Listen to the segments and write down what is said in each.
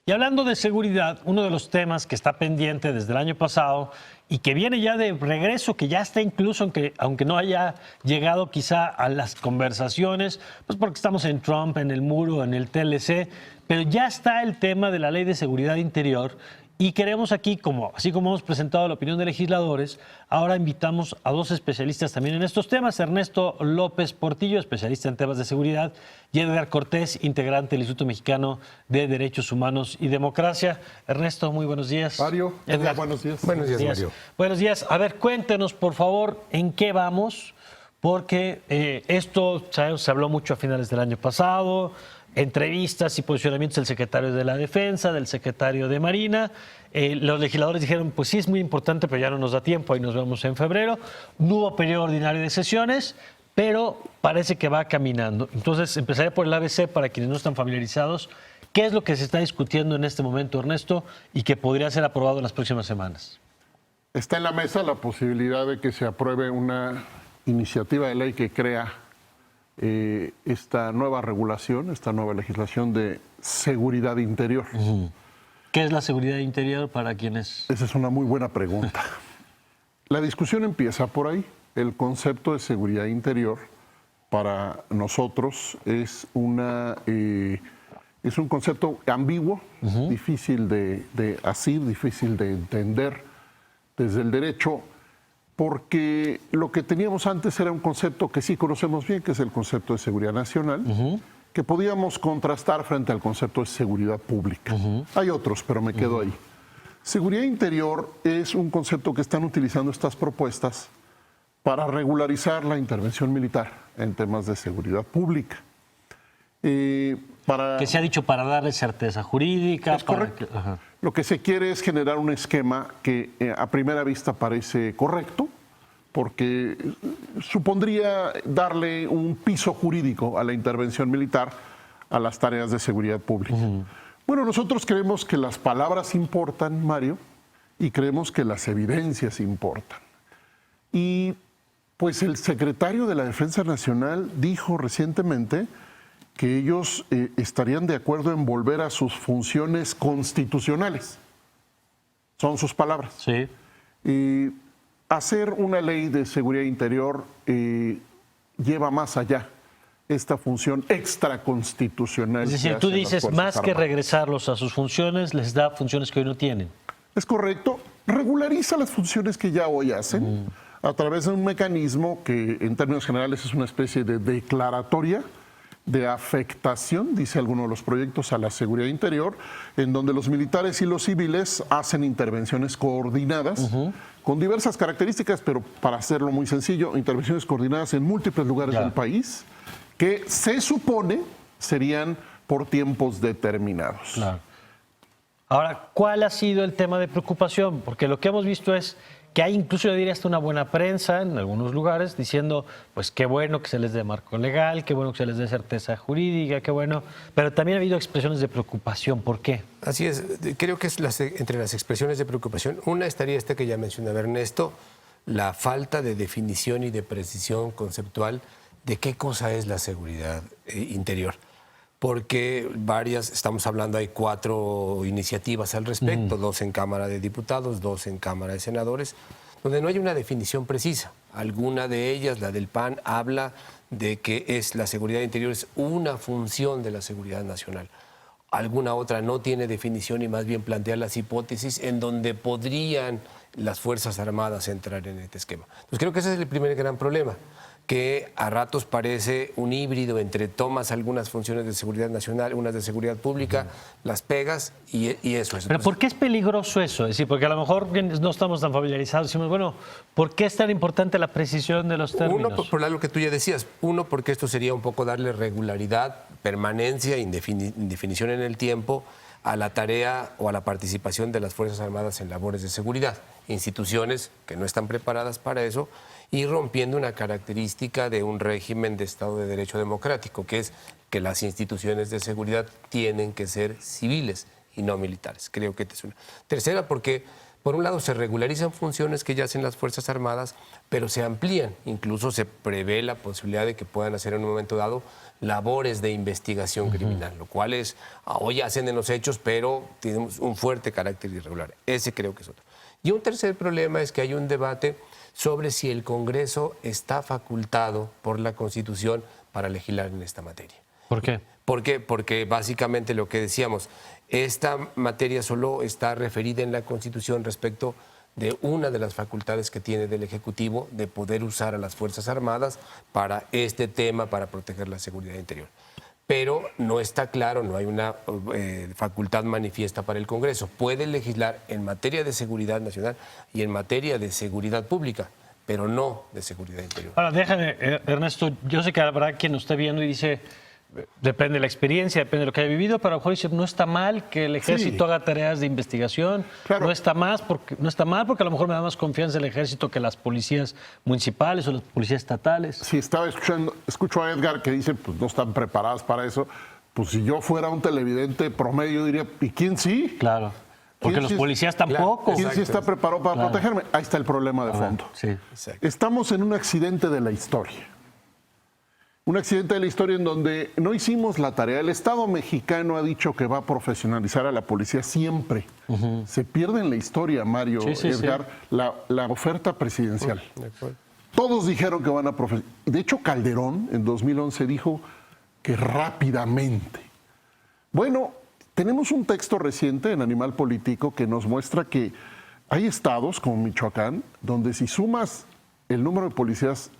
Y hablando de seguridad, uno de los temas que está pendiente desde el año pasado y que viene ya de regreso, que ya está incluso, aunque no haya llegado quizá a las conversaciones, pues porque estamos en Trump, en el muro, en el TLC, pero ya está el tema de la Ley de Seguridad Interior. Y queremos aquí, así como hemos presentado la opinión de legisladores, ahora invitamos a dos especialistas también en estos temas: Ernesto López Portillo, especialista en temas de seguridad, y Edgar Cortés, integrante del Instituto Mexicano de Derechos Humanos y Democracia. Ernesto, muy buenos días. Mario, Edgar, buenos días. Buenos días, Mario. Buenos días. A ver, cuéntenos, por favor, en qué vamos, porque esto se habló mucho a finales del año pasado. Entrevistas y posicionamientos del secretario de la Defensa, del secretario de Marina. Los legisladores dijeron, pues sí, es muy importante, pero ya no nos da tiempo, ahí nos vemos en febrero. No hubo periodo ordinario de sesiones, pero parece que va caminando. Entonces, empezaré por el ABC para quienes no están familiarizados. ¿Qué es lo que se está discutiendo en este momento, Ernesto, y que podría ser aprobado en las próximas semanas? Está en la mesa la posibilidad de que se apruebe una iniciativa de ley que crea esta nueva regulación, esta nueva legislación de seguridad interior. ¿Qué es la seguridad interior para quienes? Esa es una muy buena pregunta. La discusión empieza por ahí. El concepto de seguridad interior para nosotros es un concepto ambiguo, difícil de asir, difícil de entender desde el derecho, porque lo que teníamos antes era un concepto que sí conocemos bien, que es el concepto de seguridad nacional, que podíamos contrastar frente al concepto de seguridad pública. Hay otros, pero me quedo ahí. Seguridad interior es un concepto que están utilizando estas propuestas para regularizar la intervención militar en temas de seguridad pública. Que se ha dicho para darle certeza jurídica. Es correcto. Lo que se quiere es generar un esquema que a primera vista parece correcto, porque supondría darle un piso jurídico a la intervención militar, a las tareas de seguridad pública. Bueno, nosotros creemos que las palabras importan, Mario, y creemos que las evidencias importan. Y pues el secretario de la Defensa Nacional dijo recientemente que ellos estarían de acuerdo en volver a sus funciones constitucionales. Son sus palabras. Sí. Hacer una ley de seguridad interior lleva más allá esta función extraconstitucional. Es decir, tú dices, más que regresarlos a sus funciones, les da funciones que hoy no tienen. Es correcto. Regulariza las funciones que ya hoy hacen a través de un mecanismo que en términos generales es una especie de declaratoria de afectación, dice alguno de los proyectos, a la seguridad interior, en donde los militares y los civiles hacen intervenciones coordinadas con diversas características, pero para hacerlo muy sencillo, intervenciones coordinadas en múltiples lugares del país que se supone serían por tiempos determinados. Claro. Ahora, ¿cuál ha sido el tema de preocupación? Porque lo que hemos visto es que hay incluso, yo diría, hasta una buena prensa en algunos lugares diciendo, pues qué bueno que se les dé marco legal, qué bueno que se les dé certeza jurídica, qué bueno, pero también ha habido expresiones de preocupación. ¿Por qué? Así es, creo que es entre las expresiones de preocupación, una estaría esta que ya mencionaba Ernesto, la falta de definición y de precisión conceptual de qué cosa es la seguridad interior. Porque estamos hablando, hay 4 iniciativas al respecto, 2 en Cámara de Diputados, 2 en Cámara de Senadores, donde no hay una definición precisa. Alguna de ellas, la del PAN, habla de que la seguridad interior es una función de la seguridad nacional. Alguna otra no tiene definición y más bien plantea las hipótesis en donde podrían las Fuerzas Armadas entrar en este esquema. Pues creo que ese es el primer gran problema, que a ratos parece un híbrido entre tomas algunas funciones de seguridad nacional, unas de seguridad pública, las pegas y eso es. Pero ¿por qué es peligroso eso? Es decir, porque a lo mejor no estamos tan familiarizados, decimos, bueno, ¿por qué es tan importante la precisión de los términos? Uno, por lo que tú ya decías, porque esto sería un poco darle regularidad, permanencia, indefinición en el tiempo a la tarea o a la participación de las Fuerzas Armadas en labores de seguridad, instituciones que no están preparadas para eso, y rompiendo una característica de un régimen de Estado de Derecho democrático, que es que las instituciones de seguridad tienen que ser civiles y no militares. Creo que esta es una. Tercera, porque por un lado se regularizan funciones que ya hacen las Fuerzas Armadas, pero se amplían. Incluso se prevé la posibilidad de que puedan hacer en un momento dado labores de investigación criminal, lo cual es, hoy hacen en los hechos, pero tienen un fuerte carácter irregular. Ese creo que es otro. Y un tercer problema es que hay un debate sobre si el Congreso está facultado por la Constitución para legislar en esta materia. ¿Por qué? ¿Por qué? Porque básicamente lo que decíamos, esta materia solo está referida en la Constitución respecto de una de las facultades que tiene del Ejecutivo de poder usar a las Fuerzas Armadas para este tema, para proteger la seguridad interior. Pero no está claro, no hay una facultad manifiesta para el Congreso. Puede legislar en materia de seguridad nacional y en materia de seguridad pública, pero no de seguridad interior. Ahora, déjame, Ernesto, yo sé que habrá quien nos esté viendo y dice, depende de la experiencia, depende de lo que haya vivido, pero a lo mejor dice, no está mal que el ejército haga tareas de investigación, Claro. no está mal porque a lo mejor me da más confianza el ejército que las policías municipales o las policías estatales. Si estaba escucho a Edgar que dice, pues no están preparadas para eso. Pues si yo fuera un televidente promedio, diría, ¿y quién sí? Claro, porque ¿Quién los sí? policías tampoco. ¿Quién sí está preparado para Claro. protegerme? Ahí está el problema de fondo. Sí. Exacto. Estamos en un accidente de la historia. Un accidente de la historia en donde no hicimos la tarea. El Estado mexicano ha dicho que va a profesionalizar a la policía siempre. Se pierde en la historia, Mario, Sí, Edgar, la oferta presidencial. De acuerdo. Todos dijeron que van a profesionalizar. De hecho, Calderón en 2011 dijo que rápidamente. Bueno, tenemos un texto reciente en Animal Político que nos muestra que hay estados como Michoacán donde si sumas el número de policías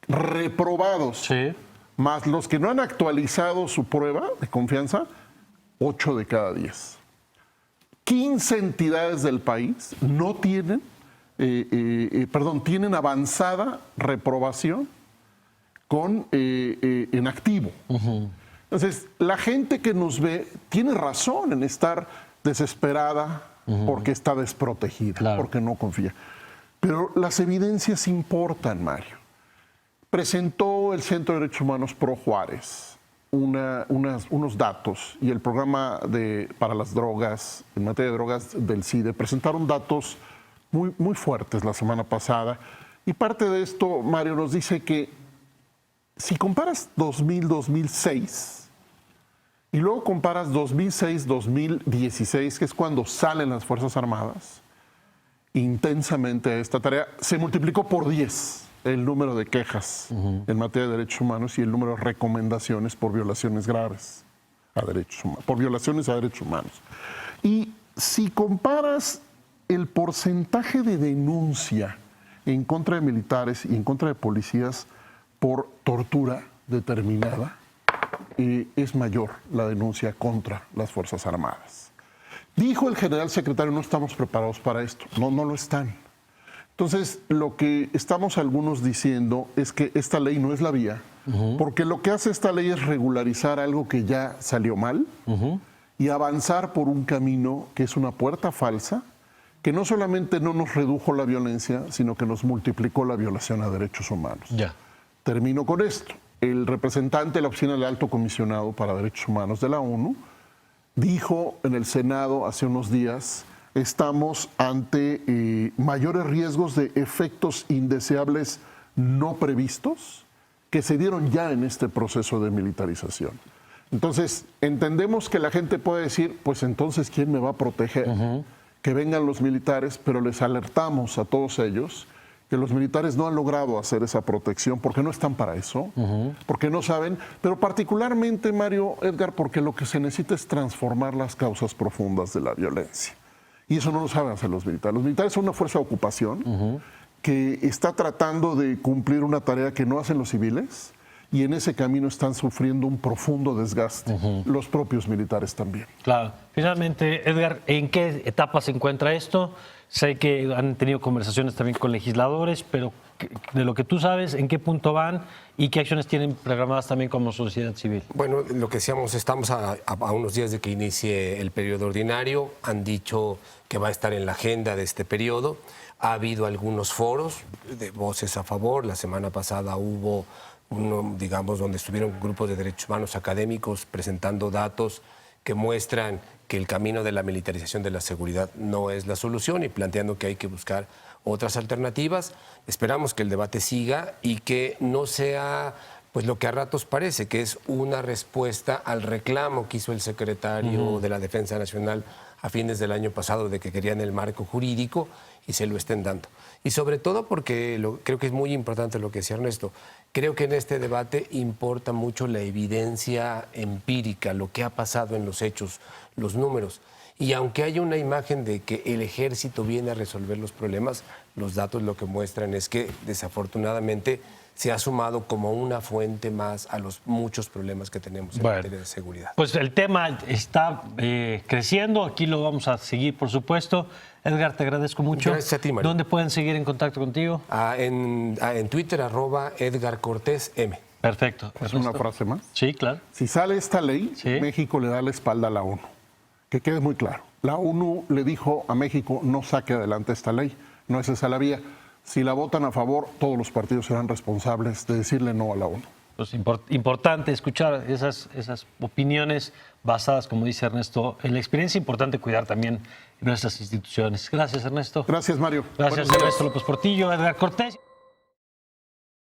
reprobados Sí. más los que no han actualizado su prueba de confianza, 8 de cada 10. 15 entidades del país no tienen, tienen avanzada reprobación en activo. Entonces, la gente que nos ve tiene razón en estar desesperada porque está desprotegida, Claro. porque no confía. Pero las evidencias importan, Mario. Presentó el Centro de Derechos Humanos Pro Juárez unos datos y el programa para las drogas, en materia de drogas del CIDE, presentaron datos muy, muy fuertes la semana pasada. Y parte de esto, Mario, nos dice que si comparas 2000-2006 y luego comparas 2006-2016, que es cuando salen las Fuerzas Armadas intensamente a esta tarea, se multiplicó por 10 el número de quejas en materia de derechos humanos y el número de recomendaciones por violaciones graves a derechos humanos, por violaciones a derechos humanos. Y si comparas el porcentaje de denuncia en contra de militares y en contra de policías por tortura determinada, es mayor la denuncia contra las Fuerzas Armadas. Dijo el general secretario, no estamos preparados para esto. No, no lo están. Entonces, lo que estamos algunos diciendo es que esta ley no es la vía, porque lo que hace esta ley es regularizar algo que ya salió mal y avanzar por un camino que es una puerta falsa, que no solamente no nos redujo la violencia, sino que nos multiplicó la violación a derechos humanos. Ya. Termino con esto. El representante de la Oficina del Alto Comisionado para Derechos Humanos de la ONU dijo en el Senado hace unos días: estamos ante mayores riesgos de efectos indeseables no previstos que se dieron ya en este proceso de militarización. Entonces, entendemos que la gente puede decir, pues entonces, ¿quién me va a proteger? Que vengan los militares, pero les alertamos a todos ellos que los militares no han logrado hacer esa protección porque no están para eso, porque no saben, pero particularmente, Mario, Edgar, porque lo que se necesita es transformar las causas profundas de la violencia. Y eso no lo saben hacer los militares. Los militares son una fuerza de ocupación que está tratando de cumplir una tarea que no hacen los civiles y en ese camino están sufriendo un profundo desgaste. Los propios militares también. Claro. Finalmente, Edgar, ¿en qué etapa se encuentra esto? Sé que han tenido conversaciones también con legisladores, pero de lo que tú sabes, ¿en qué punto van y qué acciones tienen programadas también como sociedad civil? Bueno, lo que decíamos, estamos a unos días de que inicie el periodo ordinario. Han dicho que va a estar en la agenda de este periodo. Ha habido algunos foros de voces a favor. La semana pasada hubo uno, digamos, donde estuvieron grupos de derechos humanos académicos presentando datos que muestran que el camino de la militarización de la seguridad no es la solución y planteando que hay que buscar otras alternativas. Esperamos que el debate siga y que no sea pues lo que a ratos parece, que es una respuesta al reclamo que hizo el secretario de la Defensa Nacional a fines del año pasado de que querían el marco jurídico y se lo estén dando. Y sobre todo porque creo que es muy importante lo que decía Ernesto. Creo que en este debate importa mucho la evidencia empírica, lo que ha pasado en los hechos, los números. Y aunque haya una imagen de que el ejército viene a resolver los problemas, los datos lo que muestran es que desafortunadamente se ha sumado como una fuente más a los muchos problemas que tenemos en materia de seguridad. Pues el tema está creciendo, aquí lo vamos a seguir, por supuesto. Edgar, te agradezco mucho. Gracias a ti, Mario. ¿Dónde pueden seguir en contacto contigo? En Twitter, @EdgarCortésM. Perfecto. Es una frase más. Sí, claro. Si sale esta ley, Sí. México le da la espalda a la ONU. Que quede muy claro. La ONU le dijo a México, no saque adelante esta ley. No es esa la vía. Si la votan a favor, todos los partidos serán responsables de decirle no a la ONU. Pues importante escuchar esas opiniones basadas, como dice Ernesto, en la experiencia. Importante cuidar también nuestras instituciones. Gracias, Ernesto. Gracias, Mario. Gracias, Buenos días. Ernesto López Portillo, Edgar Cortés.